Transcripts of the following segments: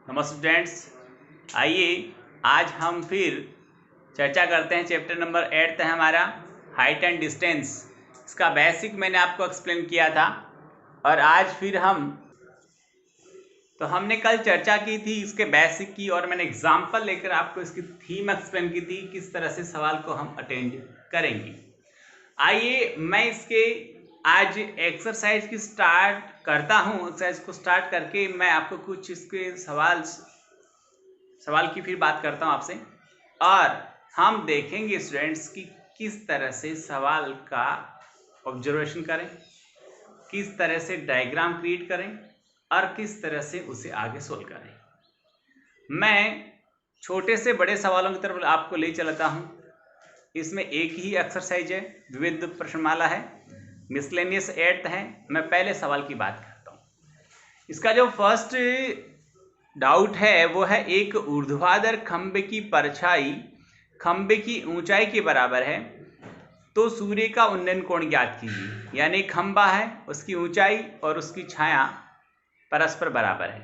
नमस्ते स्टूडेंट्स, आइए आज हम फिर चर्चा करते हैं। चैप्टर नंबर 8 है हमारा हाइट एंड डिस्टेंस। इसका बेसिक मैंने आपको एक्सप्लेन किया था और आज फिर हमने कल चर्चा की थी इसके बेसिक की और मैंने एग्जाम्पल लेकर आपको इसकी थीम एक्सप्लेन की थी, किस तरह से सवाल को हम अटेंड करेंगे। आइए मैं इसके आज एक्सरसाइज की स्टार्ट करता हूँ। एक्सरसाइज को स्टार्ट करके मैं आपको कुछ इसके सवाल की फिर बात करता हूँ आपसे, और हम देखेंगे स्टूडेंट्स कि किस तरह से सवाल का ऑब्जर्वेशन करें, किस तरह से डायग्राम क्रिएट करें और किस तरह से उसे आगे सोल्व करें। मैं छोटे से बड़े सवालों की तरफ आपको ले चलता हूँ। इसमें एक ही एक्सरसाइज है, विविध प्रश्नमाला है, मिसलेनियस 8 है। मैं पहले सवाल की बात करता हूँ। इसका जो फर्स्ट डाउट है वो है, एक ऊर्ध्वाधर खंबे की परछाई खंबे की ऊंचाई के बराबर है तो सूर्य का उन्नयन कोण ज्ञात कीजिए। यानी खंबा है, उसकी ऊंचाई और उसकी छाया परस्पर बराबर है।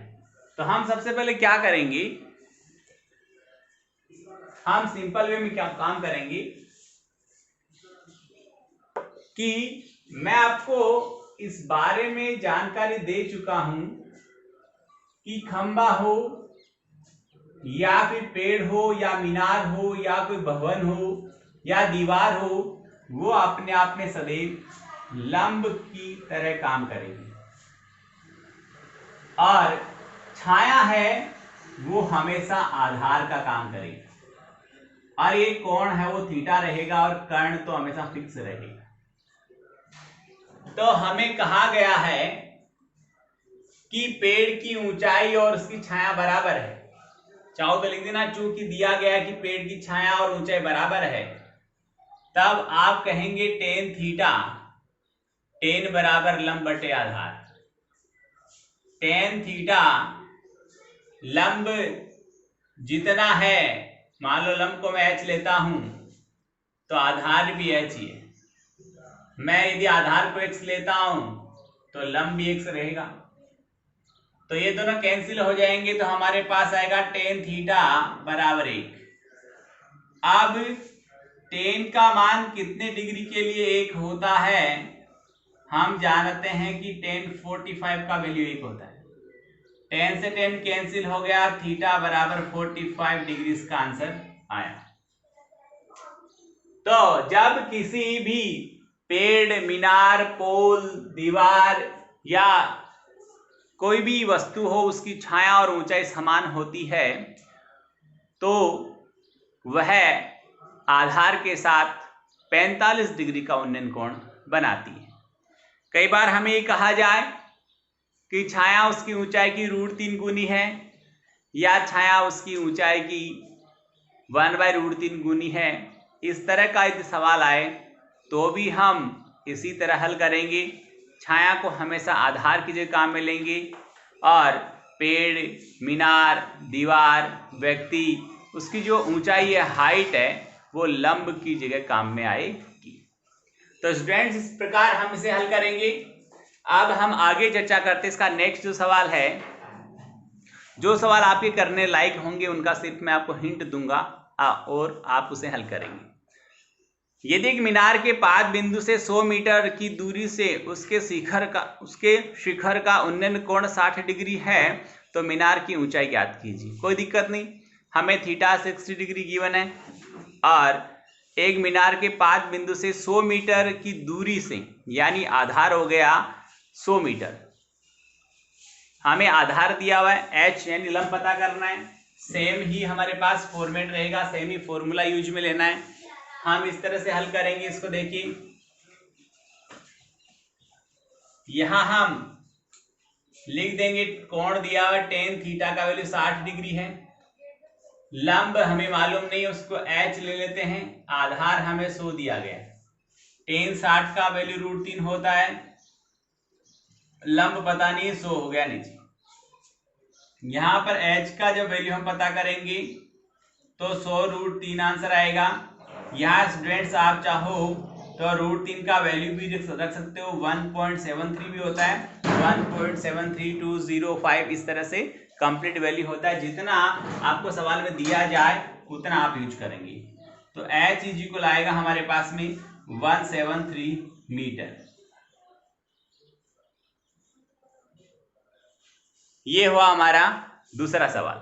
तो हम सबसे पहले क्या करेंगे, हम सिंपल वे में क्या काम करेंगे कि मैं आपको इस बारे में जानकारी दे चुका हूं कि खंबा हो या फिर पेड़ हो या मीनार हो या कोई भवन हो या दीवार हो, वो अपने आप में सदैव लंब की तरह काम करेगी, और छाया है वो हमेशा आधार का काम करेगी, और ये कोण है वो थीटा रहेगा और कर्ण तो हमेशा फिक्स रहेगा। तो हमें कहा गया है कि पेड़ की ऊंचाई और उसकी छाया बराबर है। चाहो तो लिख देना, चूंकि दिया गया है कि पेड़ की छाया और ऊंचाई बराबर है, तब आप कहेंगे टेन थीटा, टेन बराबर लंब बटे आधार। टेन थीटा लंब जितना है, मान लो लंब को मैं h लेता हूं तो आधार भी h ही है। मैं यदि आधार को x लेता हूं तो लंब भी x रहेगा। तो ये दोनों कैंसिल हो जाएंगे, तो हमारे पास आएगा टेन थीटा बराबर 1। अब टेन का मान कितने डिग्री के लिए 1 होता है, हम जानते हैं कि टेन 45 का वैल्यू 1 होता है। 10 से 10 कैंसिल हो गया, थीटा बराबर 45 डिग्री इसका आंसर आया। तो जब किसी भी पेड़, मीनार, पोल, दीवार या कोई भी वस्तु हो, उसकी छाया और ऊंचाई समान होती है तो वह आधार के साथ 45 डिग्री का उन्नयन कोण बनाती है। कई बार हमें ये कहा जाए कि छाया उसकी ऊंचाई की √3 गुनी है या छाया उसकी ऊंचाई की 1/√3 गुनी है। इस तरह का यदि सवाल आए तो भी हम इसी तरह हल करेंगे। छाया को हमेशा आधार की जगह काम में लेंगे और पेड़, मीनार, दीवार, व्यक्ति, उसकी जो ऊंचाई है, हाइट है, वो लंब की जगह काम में आएगी। तो स्टूडेंट्स, इस प्रकार हम इसे हल करेंगे। अब हम आगे चर्चा करते हैं। इसका नेक्स्ट जो सवाल है, जो सवाल आपके करने लायक होंगे उनका सिर्फ मैं आपको हिंट दूंगा और आप उसे हल करेंगे। यदि एक मीनार के पाद बिंदु से 100 मीटर की दूरी से उसके शिखर का उन्नयन कोण 60 डिग्री है तो मीनार की ऊंचाई ज्ञात कीजिए। कोई दिक्कत नहीं, हमें थीटा 60 डिग्री गिवन है और एक मीनार के पाद बिंदु से 100 मीटर की दूरी से, यानी आधार हो गया 100 मीटर। हमें आधार दिया हुआ है h, यानी लंब पता करना है। सेम ही हमारे पास फॉर्मेट रहेगा, सेम ही फॉर्मूला यूज में लेना है। हम इस तरह से हल करेंगे इसको। देखिए, यहां हम लिख देंगे कोण दिया हुआ टेन थीटा का वैल्यू 60 डिग्री है। लंब हमें मालूम नहीं, उसको h ले लेते हैं। आधार हमें 100 दिया गया। टेन 60 का वैल्यू √3 होता है, लंब पता नहीं, 100 हो गया नीचे। यहां पर h का जब वैल्यू हम पता करेंगे तो 100 √3 आंसर आएगा। यहाँ स्टूडेंट्स आप चाहो तो √3 का वैल्यू भी रख सकते हो, 1.73 भी होता है। 1.73205 इस तरह से कंप्लीट वैल्यू होता है। जितना आपको सवाल में दिया जाए उतना आप यूज करेंगे। तो h इज इक्वल आएगा हमारे पास में 173 मीटर। ये हुआ हमारा दूसरा सवाल।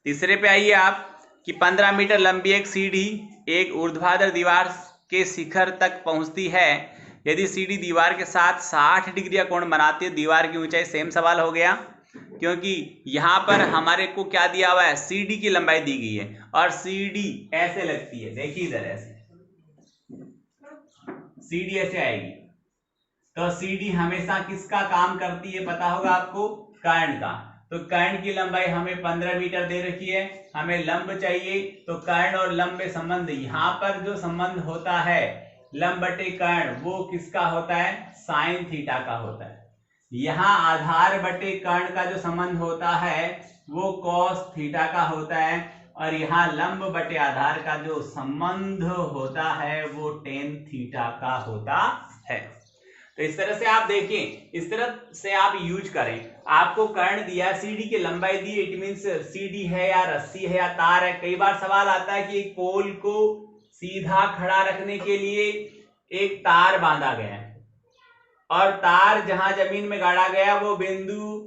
तीसरे पे आइए आप कि 15 मीटर लंबी एक सीढ़ी एक ऊर्ध्वाधर दीवार के शिखर तक पहुंचती है। यदि सीढ़ी दीवार के साथ 60 डिग्री का कोण बनाती है, दीवार की ऊंचाई। सेम सवाल हो गया, क्योंकि यहां पर हमारे को क्या दिया हुआ है, सीढ़ी की लंबाई दी गई है और सीढ़ी ऐसे लगती है। देखिए इधर ऐसे सीढ़ी ऐसे आएगी। तो सीढ़ी हमेशा किसका काम करती है पता होगा आपको, कर्ण का। तो कर्ण की लंबाई हमें 15 मीटर दे रखी है, हमें लंब चाहिए। तो कर्ण और लंब में संबंध, यहां पर जो संबंध होता है लंब बटे कर्ण, वो किसका होता है, साइन थीटा का होता है। यहां आधार बटे कर्ण का जो संबंध होता है वो कॉस थीटा का होता है, और यहाँ लंब बटे आधार का जो संबंध होता है वो टेन थीटा का होता है। तो इस तरह से आप देखें, इस तरह से आप यूज करें। आपको कर्ण दिया, सीढ़ी की लंबाई दी, इट मींस सीढ़ी है या रस्सी है या तार है। कई बार सवाल आता है कि एक पोल को सीधा खड़ा रखने के लिए एक तार बांधा गया है और तार जहां जमीन में गाड़ा गया वो बिंदु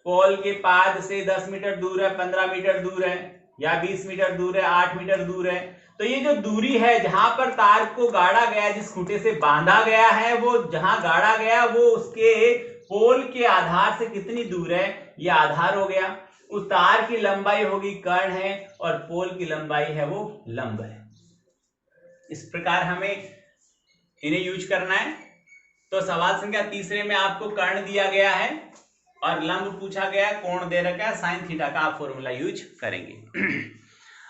पोल के पाद से 10 मीटर दूर है, 15 मीटर दूर है या 20 मीटर दूर है, 8 मीटर दूर है। तो ये जो दूरी है जहां पर तार को गाड़ा गया, जिस खूंटे से बांधा गया है, वो जहां गाड़ा गया वो उसके पोल के आधार से कितनी दूर है, ये आधार हो गया। उस तार की लंबाई होगी कर्ण है और पोल की लंबाई है वो लंब है। इस प्रकार हमें इन्हें यूज करना है। तो सवाल संख्या तीसरे में आपको कर्ण दिया गया है और लंब पूछा गया, कोण दे रखा है साइन थीटा का, आप फॉर्मूला यूज करेंगे।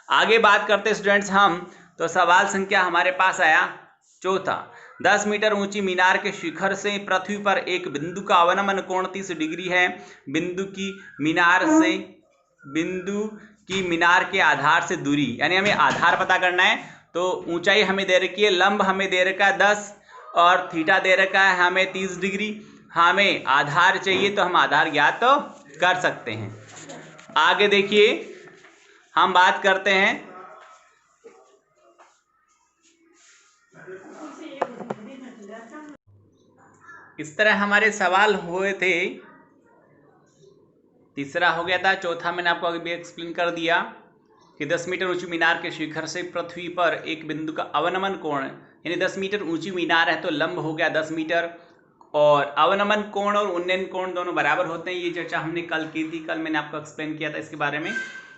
आगे बात करते स्टूडेंट्स हम, तो सवाल संख्या हमारे पास आया चौथा। 10 मीटर ऊंची मीनार के शिखर से पृथ्वी पर एक बिंदु का अवनमन कोण 30 डिग्री है। बिंदु की मीनार के आधार से दूरी, यानी हमें आधार पता करना है। तो ऊंचाई हमें दे रखी है, लंब हमें दे रखा है 10 और थीटा दे रखा है हमें 30 डिग्री। हमें आधार चाहिए तो हम आधार ज्ञात तो कर सकते हैं। आगे देखिए हम बात करते हैं, इस तरह हमारे सवाल हुए थे। तीसरा हो गया था, चौथा मैंने आपको अभी एक्सप्लेन कर दिया कि 10 मीटर ऊंची मीनार के शिखर से पृथ्वी पर एक बिंदु का अवनमन कोण, यानी 10 मीटर ऊंची मीनार है तो लंब हो गया 10 मीटर और अवनमन कोण और उन्नयन कोण दोनों बराबर होते हैं। ये चर्चा हमने कल की थी, कल मैंने आपको एक्सप्लेन किया था इसके बारे में।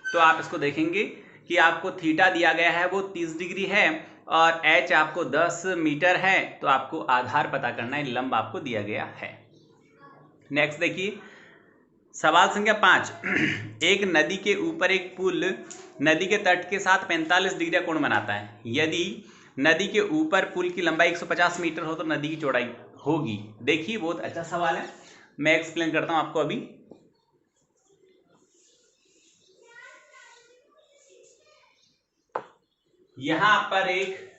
तो आप इसको देखेंगे कि आपको थीटा दिया गया है वो 30 डिग्री है और एच आपको 10 मीटर है, तो आपको आधार पता करना है, लंब आपको दिया गया है। नेक्स्ट देखिए सवाल संख्या 5। एक नदी के ऊपर एक पुल नदी के तट के साथ 45 डिग्री कोण बनाता है। यदि नदी के ऊपर पुल की लंबाई 150 मीटर हो तो नदी की चौड़ाई होगी। देखिए बहुत अच्छा सवाल है, मैं एक्सप्लेन करता हूं आपको अभी। यहां पर एक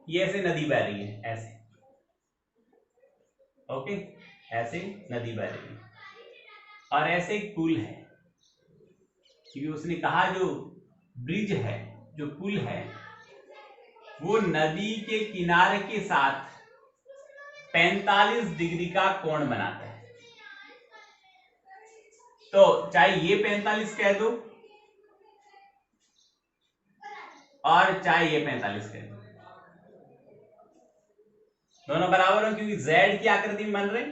ये ऐसे नदी बह रही है, ऐसे ओके, ऐसे नदी बह रही है और ऐसे एक पुल है, क्योंकि उसने कहा जो ब्रिज है, जो पुल है, वो नदी के किनारे के साथ 45 डिग्री का कोण बनाता है। तो चाहे ये 45 कह दो और चाहे ये 45 कह दो, दोनों बराबर हो क्योंकि Z की आकृति में बन रहे।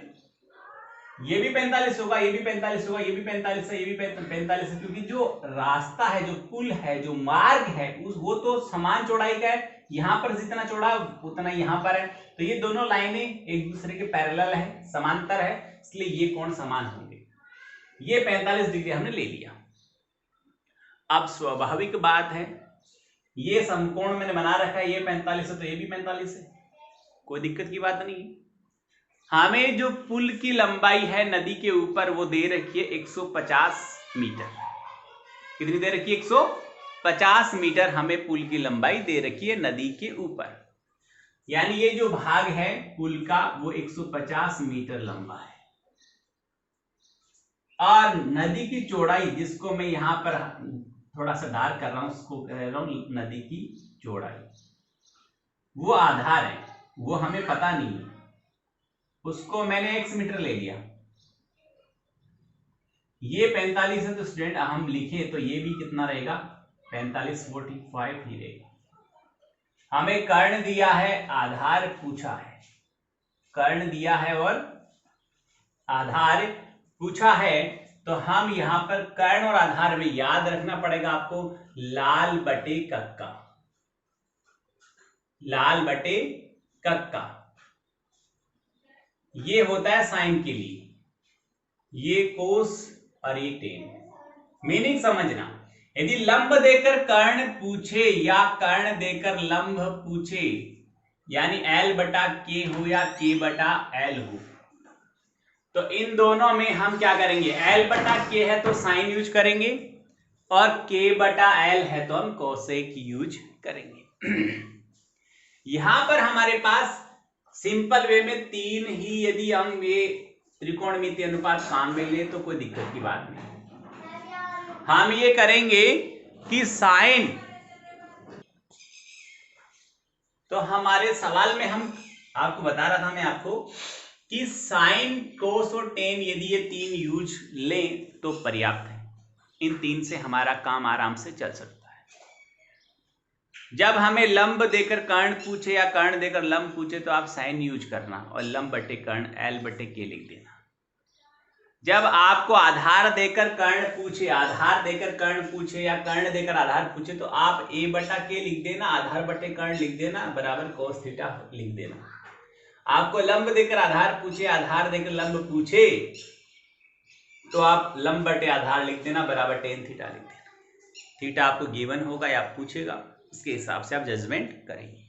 ये भी 45 होगा, ये भी 45 होगा, ये भी 45 है, ये भी 45 है, क्योंकि जो रास्ता है, जो पुल है, जो मार्ग है, वो तो समान चौड़ाई का है। यहां पर जितना चौड़ा उतना यहां पर है, तो ये दोनों लाइनें एक दूसरे के पैरेलल है, समांतर है, इसलिए ये कोण समान होंगे। ये 45 डिग्री हमने ले लिया। अब स्वाभाविक बात है, ये समकोण मैंने बना रखा है, ये 45 है तो ये भी 45 है, कोई दिक्कत की बात नहीं है। हमें जो पुल की लंबाई है नदी के ऊपर वो दे रखी है 150 मीटर। कितनी दे रखी है? 150 मीटर हमें पुल की लंबाई दे रखी है नदी के ऊपर। यानी ये जो भाग है पुल का वो 150 मीटर लंबा है। और नदी की चौड़ाई, जिसको मैं यहां पर थोड़ा सा डार्क कर रहा हूं, उसको कह रहा हूं नदी की चौड़ाई, वो आधार है, वो हमें पता नहीं है, उसको मैंने x मीटर ले लिया। ये 45 है तो स्टूडेंट हम लिखे तो ये भी कितना रहेगा, 45 45 ही रहेगा। हमें कर्ण दिया है, आधार पूछा है, कर्ण दिया है और आधार पूछा है, तो हम यहां पर कर्ण और आधार में याद रखना पड़ेगा आपको लाल बटे कक्का, लाल बटे कक्का। ये होता है साइन के लिए, ये कोस और ये टेन। मीनिंग समझना, यदि लंब देकर कर्ण पूछे या कर्ण देकर लंब पूछे, यानी L बटा K हो या K बटा L हो, तो इन दोनों में हम क्या करेंगे, L बटा K है तो साइन यूज करेंगे और K बटा L है तो हम कोसेक यूज करेंगे। यहां पर हमारे पास सिंपल वे में तीन ही यदि हम ये त्रिकोणमितीय अनुपात काम में ले तो कोई दिक्कत की बात नहीं। हम ये करेंगे कि साइन, तो हमारे सवाल में हम आपको बता रहा था मैं आपको कि साइन कोस और टेन यदि ये तीन यूज लें तो पर्याप्त है, इन तीन से हमारा काम आराम से चल सकता है। जब हमें लंब देकर कर्ण पूछे या कर्ण देकर लंब पूछे तो आप साइन यूज करना और लंब बटे कर्ण L बटे K लिख देना। जब आपको आधार देकर कर्ण पूछे, आधार देकर कर्ण पूछे या कर्ण देकर आधार पूछे तो आप A बटा K लिख देना, आधार बटे कर्ण लिख देना बराबर कोस थीटा लिख देना। आपको लंब देकर आधार पूछे, आधार देकर लंब पूछे तो आप लंब बटे आधार लिख देना बराबर टेन थीटा लिख देना। थीटा आपको गिवन होगा या पूछेगा, उसके हिसाब से आप जजमेंट करेंगे।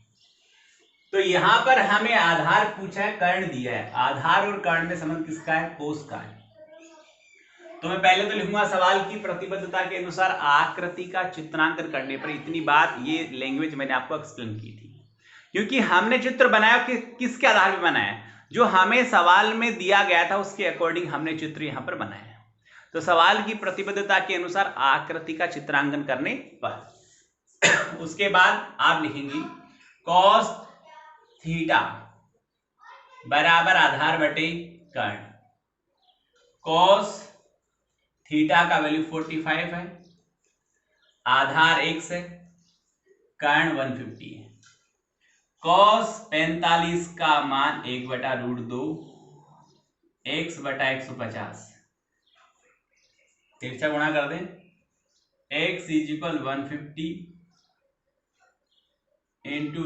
तो यहां पर हमें आधार पूछा है, कर्ण दिया है, आधार और कर्ण में संबंध किसका है, कोस का है। तो मैं पहले तो लिखूंगा सवाल की प्रतिबद्धता के अनुसार आकृति का चित्रांकन करने पर। इतनी बात, ये लैंग्वेज मैंने आपको एक्सप्लेन की थी, क्योंकि हमने चित्र बनाया कि किसके आधार पर बनाया, जो हमें सवाल में दिया गया था उसके अकॉर्डिंग हमने चित्र यहां पर बनाया। तो सवाल की प्रतिबद्धता के अनुसार आकृति का चित्रांकन करने पर उसके बाद आप लिखेंगे कॉस थीटा बराबर आधार बटे कर्ण। कॉस थीटा का वैल्यू 45 है, आधार x है, कर्ण 150 है। कॉस 45 का मान 1/√2 x बटा 150, तिरछा गुणा कर दें, x = 150 इंटू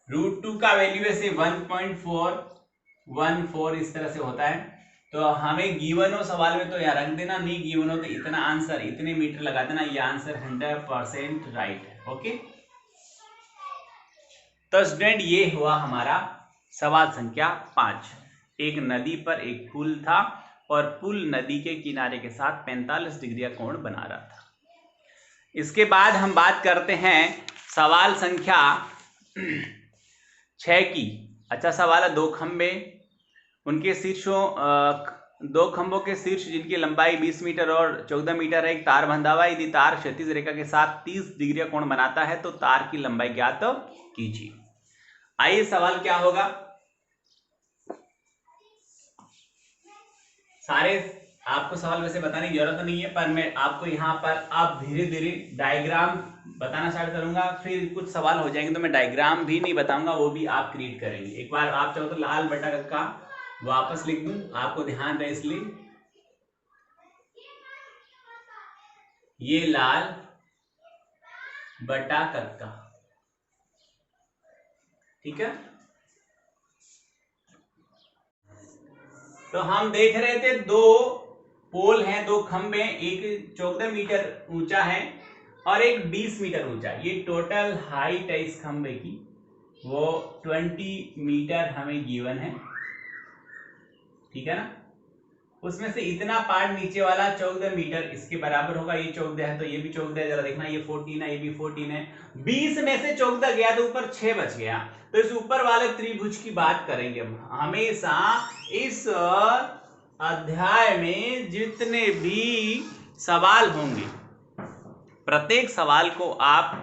√2 का वैल्यू ऐसे 1.414 इस तरह से होता है। तो हमें गिवन हो सवाल में तो यहाँ रख देना, नहीं गिवन हो तो इतना आंसर, इतने मीटर लगा देना, ये आंसर 100% राइट है। ओके, तो स्टूडेंट ये हुआ हमारा सवाल संख्या 5। एक नदी पर एक पुल था और पुल नदी के किनारे के साथ 45 डिग्री का कोण बना रहा था। इसके बाद हम बात करते हैं सवाल संख्या 6 की। अच्छा सवाल है, दो खंबे, उनके शीर्षों, दो खंभों के शीर्ष जिनकी लंबाई 20 मीटर और 14 मीटर है, एक तार बंधा हुआ है। यदि तार क्षैतिज रेखा के साथ 30 डिग्री का कोण बनाता है तो तार की लंबाई ज्ञात कीजिए। आइए सवाल क्या होगा, सारे आपको सवाल वैसे बताने की जरूरत नहीं है, पर मैं आपको यहाँ पर अब धीरे धीरे डायग्राम बताना स्टार्ट करूंगा, फिर कुछ सवाल हो जाएंगे तो मैं डायग्राम भी नहीं बताऊंगा, वो भी आप क्रिएट करेंगे। एक बार आप चाहो तो लाल बटा कक्का वापस लिख दूं, आपको ध्यान रहे इसलिए, ये लाल बटा कक्का, ठीक है। तो हम देख रहे थे दो पोल हैं, दो खंबे, एक 14 मीटर ऊंचा है और एक 20 मीटर ऊंचा। ये टोटल हाइट है इस खंबे की, वो 20 मीटर हमें गिवन है, ठीक है ना। उसमें से इतना पार्ट नीचे वाला 14 मीटर इसके बराबर होगा। ये 14 है तो ये भी 14 है, जरा देखना, ये 14 है, ये भी 14 है। 20 में से 14 गया तो ऊपर 6 बच गया। तो इस ऊपर वाले त्रिभुज की बात करेंगे हम। हमेशा इस अध्याय में जितने भी सवाल होंगे, प्रत्येक सवाल को आप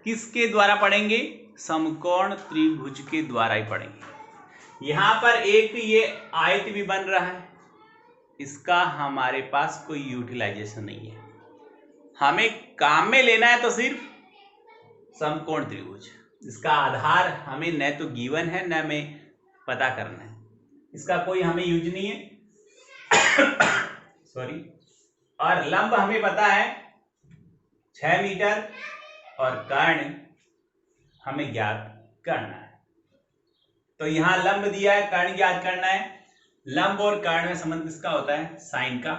किसके द्वारा पढ़ेंगे? समकोण त्रिभुज के द्वारा ही पढ़ेंगे। यहां पर एक ये आयत भी बन रहा है, इसका हमारे पास कोई यूटिलाइजेशन नहीं है। हमें काम में लेना है तो सिर्फ समकोण त्रिभुज। इसका आधार हमें न तो गिवन है, न हमें पता करना है, इसका कोई हमें यूज नहीं है। सॉरी। और लंब हमें पता है 6 मीटर और कर्ण हमें ज्ञात करना है। तो यहां लंब दिया है, कर्ण ज्ञात करना है। लंब और कर्ण में संबंध किसका होता है? साइन का।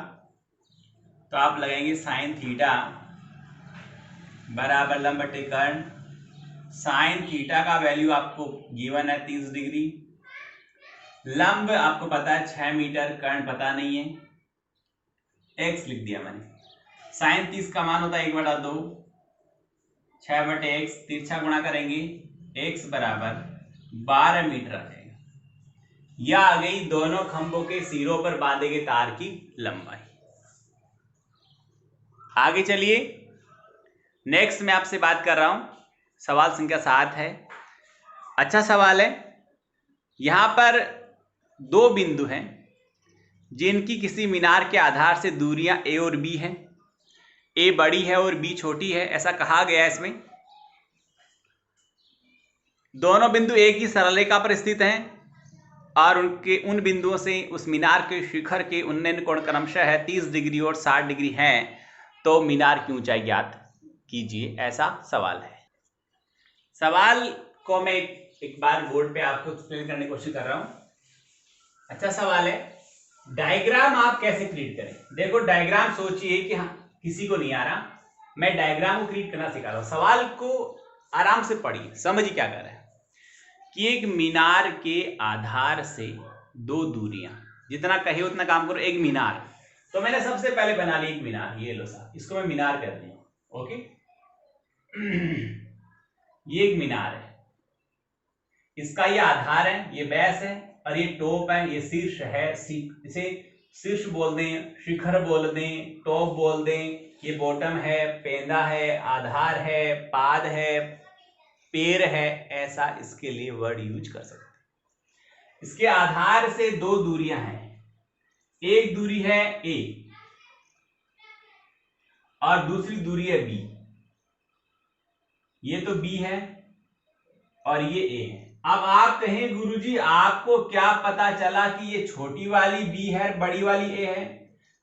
तो आप लगाएंगे साइन थीटा बराबर लंब बटे कर्ण। साइन थीटा का वैल्यू आपको गिवन है 30 डिग्री। लंब आपको पता है 6 मीटर, कर्ण पता नहीं है, x लिख दिया मैंने। साइन 30 का मान होता है 1/2, 6 बटे x, तिरछा गुणा करेंगे, x बराबर 12 मीटर आ जाएगा। यह आ गई दोनों खंभों के सिरों पर बांधे गए तार की लंबाई। आगे चलिए, नेक्स्ट मैं आपसे बात कर रहा हूं, सवाल संख्या 7 है। अच्छा सवाल है। यहां पर 2 बिंदु हैं जिनकी किसी मीनार के आधार से दूरियां a और b हैं। a बड़ी है और b छोटी है, ऐसा कहा गया है इसमें। दोनों बिंदु एक ही सरल रेखा पर स्थित हैं और उन बिंदुओं से उस मीनार के शिखर के उन्नयन कोण क्रमशः है 30 डिग्री और 60 डिग्री हैं। तो मीनार की ऊंचाई ज्ञात कीजिए, ऐसा सवाल है। सवाल को मैं एक बार बोर्ड पे आपको एक्सप्लेन करने की कोशिश कर रहा हूं। अच्छा सवाल है। डायग्राम आप कैसे क्रिएट करें? देखो, डायग्राम सोचिए कि हाँ, किसी को नहीं आ रहा, मैं डायग्राम को क्रिएट करना सिखा रहा हूं। सवाल को आराम से पढ़िए, समझिए क्या कर रहा है कि एक मीनार के आधार से 2 दूरियां, जितना कहे उतना काम करो। एक मीनार, तो मैंने सबसे पहले बना ली एक मीनार, ये लो साहब, इसको मैं मीनार कहती हूं। ओके, ये एक मीनार है, इसका ये आधार है, ये बेस है और ये टॉप है, ये शीर्ष है। इसे शीर्ष बोल दें, शिखर बोल दें, टॉप बोल दें। ये बॉटम है, पेंदा है, आधार है, पाद है, पैर है, ऐसा इसके लिए वर्ड यूज कर सकते हैं। इसके आधार से 2 दूरियां हैं। एक दूरी है a और दूसरी दूरी है b। ये तो b है और ये a है। अब आप कहें गुरुजी आपको क्या पता चला कि ये छोटी वाली b है, बड़ी वाली a है?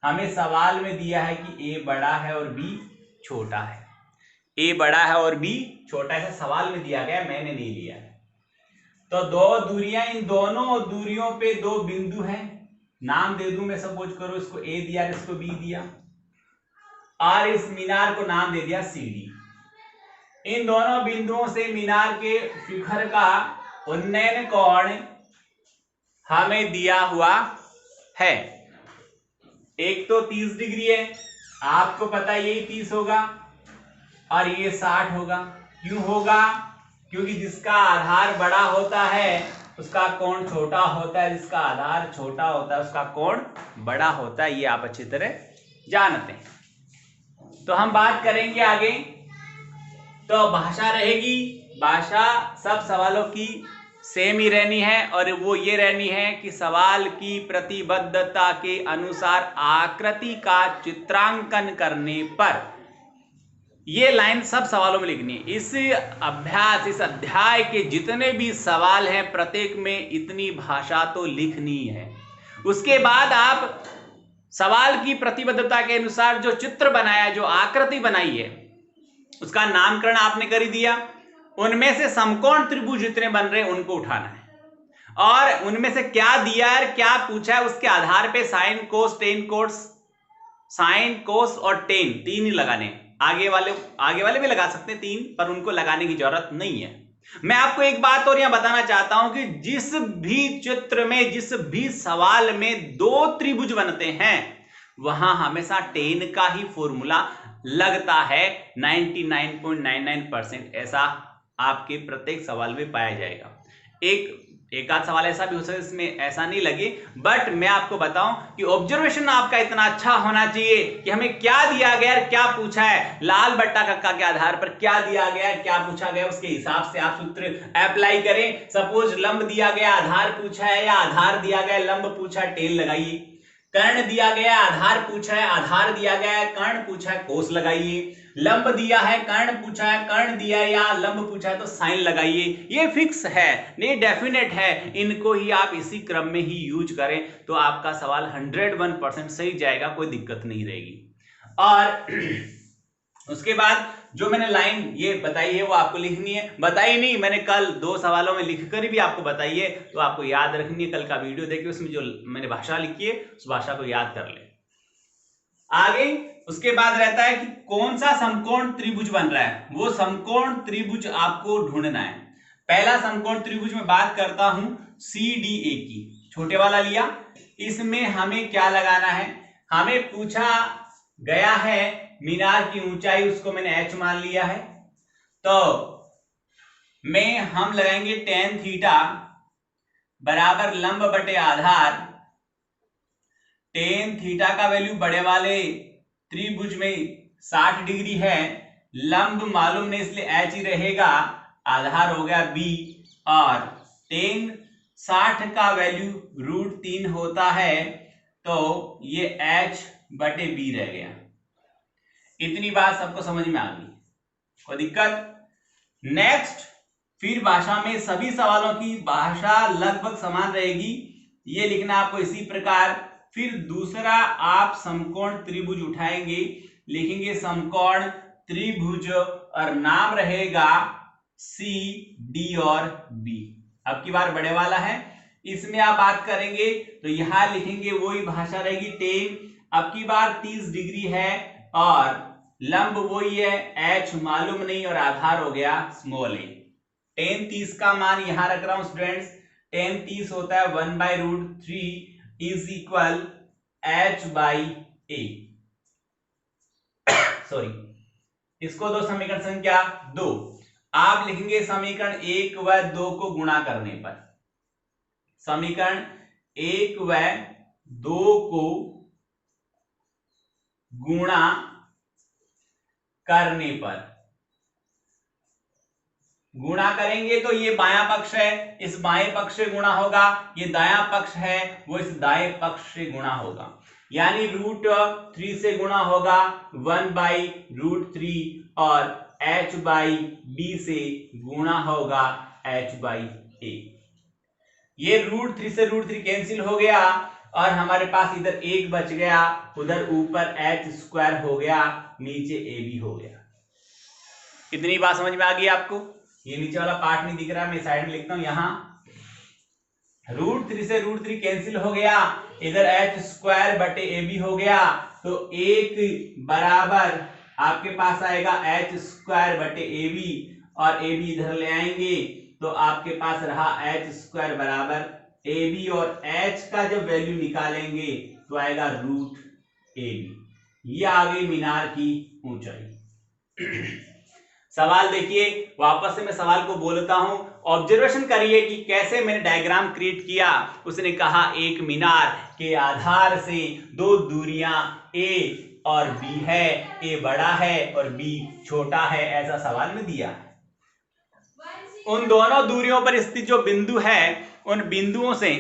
हमें सवाल में दिया है कि a बड़ा है और b छोटा है। a बड़ा है और b छोटा है, सवाल में दिया गया, मैंने नहीं लिया है। तो 2 दूरियां, इन दोनों दूरियों पे 2 बिंदु हैं। नाम दे दूं मैं, सपोज करो इसको a दिया, इसको b दिया और इस मीनार को नाम दे दिया CD। इन दोनों बिंदुओं से मीनार के शिखर का उन्नयन कोण हमें दिया हुआ है। एक तो 30 डिग्री है, आपको पता है यही 30 होगा और ये 60 होगा। क्यों होगा? क्योंकि जिसका आधार बड़ा होता है उसका कोण छोटा होता है, जिसका आधार छोटा होता है उसका कोण बड़ा होता है। ये आप अच्छी तरह जानते हैं। तो हम बात करेंगे आगे। तो भाषा रहेगी, भाषा सब सवालों की सेम ही रहनी है और वो ये रहनी है कि सवाल की प्रतिबद्धता के अनुसार आकृति का चित्रांकन करने पर ये लाइन सब सवालों में लिखनी है। इस अभ्यास, इस अध्याय के जितने भी सवाल हैं प्रत्येक में इतनी भाषा तो लिखनी है। उसके बाद आप सवाल की प्रतिबद्धता के अनुसार जो चित्र बनाया, जो आकृति बनाई है, उसका नामकरण आपने कर ही दिया। उनमें से समकोण त्रिभुज जितने बन रहे हैं उनको उठाना है और उनमें से क्या दिया है, क्या पूछा है, उसके आधार पे साइन कोस टेन कोस, साइन कोस और टेन 3 ही लगाने। आगे वाले भी लगा सकते हैं 3, पर उनको लगाने की जरूरत नहीं है। मैं आपको एक बात और यहां बताना चाहता हूं कि जिस भी चित्र में, जिस भी सवाल में दो त्रिभुज बनते हैं वहां हमेशा टेन का ही फॉर्मूला लगता है। 99.99% ऐसा आपके प्रत्येक सवाल में पाया जाएगा। एक आध सवाल ऐसा भी हो सकता है इसमें ऐसा नहीं लगे, बट मैं आपको बताऊं कि ऑब्जर्वेशन आपका इतना अच्छा होना चाहिए कि हमें क्या दिया गया है, क्या पूछा है, लाल बट्टा कक्का के आधार पर क्या दिया गया है, क्या पूछा गया, उसके हिसाब से आप सूत्र अप्लाई करें। सपोज लंब दिया गया, आधार पूछा है, या आधार दिया गया, लंब पूछा, टेन लगाइए। कर्ण दिया गया, आधार पूछा है, आधार दिया गया है, कर्ण पूछा है, कोस लगाइए। लंब दिया है, कर्ण पूछा है, कर्ण दिया है, या लंब पूछा है तो साइन लगाइए। ये फिक्स है, ये डेफिनेट है, इनको ही आप इसी क्रम में ही यूज करें तो आपका सवाल 101% सही जाएगा, कोई दिक्कत नहीं रहेगी। और उसके बाद जो मैंने लाइन ये बताई है वो आपको लिखनी है, बताई नहीं मैंने, कल 2 सवालों में लिखकर भी आपको बताई है, तो आपको याद रखनी है। कल का वीडियो देखिए, उसमें जो मैंने भाषा लिखी है उस भाषा को याद कर ले। आगे उसके बाद रहता है कि कौन सा समकोण त्रिभुज बन रहा है, वो समकोण त्रिभुज आपको ढूंढना है। पहला समकोण त्रिभुज में बात करता हूं CDA की, छोटे वाला लिया। इसमें हमें क्या लगाना है, हमें पूछा गया है मीनार की ऊंचाई, उसको मैंने h मान लिया है, तो हम लगाएंगे tan थीटा बराबर लंब बटे आधार। tan थीटा का वैल्यू बड़े वाले त्रिभुज में 60 डिग्री है, लंब मालूम नहीं इसलिए h ही रहेगा, आधार हो गया b, और tan 60 का वैल्यू √3 होता है, तो ये h बटे b रह गया। इतनी बात सबको समझ में आ गई, कोई दिक्कत? नेक्स्ट, फिर भाषा में सभी सवालों की भाषा लगभग समान रहेगी, ये लिखना आपको इसी प्रकार। फिर दूसरा आप समकोण त्रिभुज उठाएंगे, लिखेंगे समकोण त्रिभुज और नाम रहेगा C, D और B। अब की बार बड़े वाला है, इसमें आप बात करेंगे तो यहां लिखेंगे वही भाषा रहेगी tan, अब की बार 30 डिग्री है और लंब वही है, h मालूम नहीं और आधार हो गया स्मॉल a। tan 30 का मान यहां रख रहा हूं स्टूडेंट्स, tan 30 होता है 1/√3 इज इक्वल h/a। सॉरी, इसको दो समीकरण संख्या 2 आप लिखेंगे समीकरण 1 व 2 को गुणा करने पर, समीकरण 1 व 2 को गुणा करने पर, गुणा करेंगे तो ये बायां पक्ष है, इस बाएं पक्ष से गुणा होगा, ये दायां पक्ष है वो इस दाएं पक्ष से गुणा होगा, यानी √3 से गुणा होगा 1/√3 और h/b से गुणा होगा h/a। ये √3 से √3 कैंसिल हो गया और हमारे पास इधर 1 बच गया, उधर ऊपर h² हो गया, नीचे a भी हो गया। इतनी बात समझ में आ गई आपको? ये नीचे वाला पार्ट नहीं दिख रहा, मैं साइड में लिखता हूं, यहां √3 से √3 कैंसिल हो गया, इधर h² बटे a भी हो गया, तो 1 बराबर आपके पास आएगा h² बटे a b, और a b इधर ले आएंगे तो आपके पास रहा h² बराबर a b, और h का जब वैल्यू निकालेंगे तो आएगा √ab। ये आ गई मीनार की ऊंचाई। सवाल देखिए, वापस से मैं सवाल को बोलता हूं, ऑब्जर्वेशन करिए कि कैसे मैंने डायग्राम क्रिएट किया। उसने कहा एक मीनार के आधार से 2 दूरियां a और b है, a बड़ा है और b छोटा है, ऐसा सवाल में दिया है। उन दोनों दूरियों पर स्थित जो बिंदु है, उन बिंदुओं से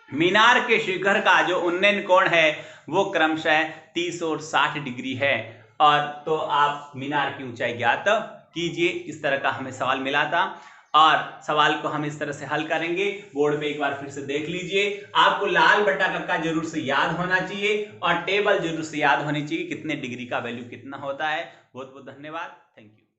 मीनार के शिखर का जो उन्नयन कोण है वो क्रमशः 30 और 60 डिग्री है। और तो आप मीनार की ऊंचाई ज्ञात कीजिए। इस तरह का हमें सवाल मिला था और सवाल को हम इस तरह से हल करेंगे। बोर्ड पे एक बार फिर से देख लीजिए। आपको लाल बटा कक्का जरूर से याद होना चाहिए और टेबल जरूर से याद होनी चाहिए, कितने डिग्री का वैल्यू कितना होता है। बहुत बहुत धन्यवाद, थैंक यू।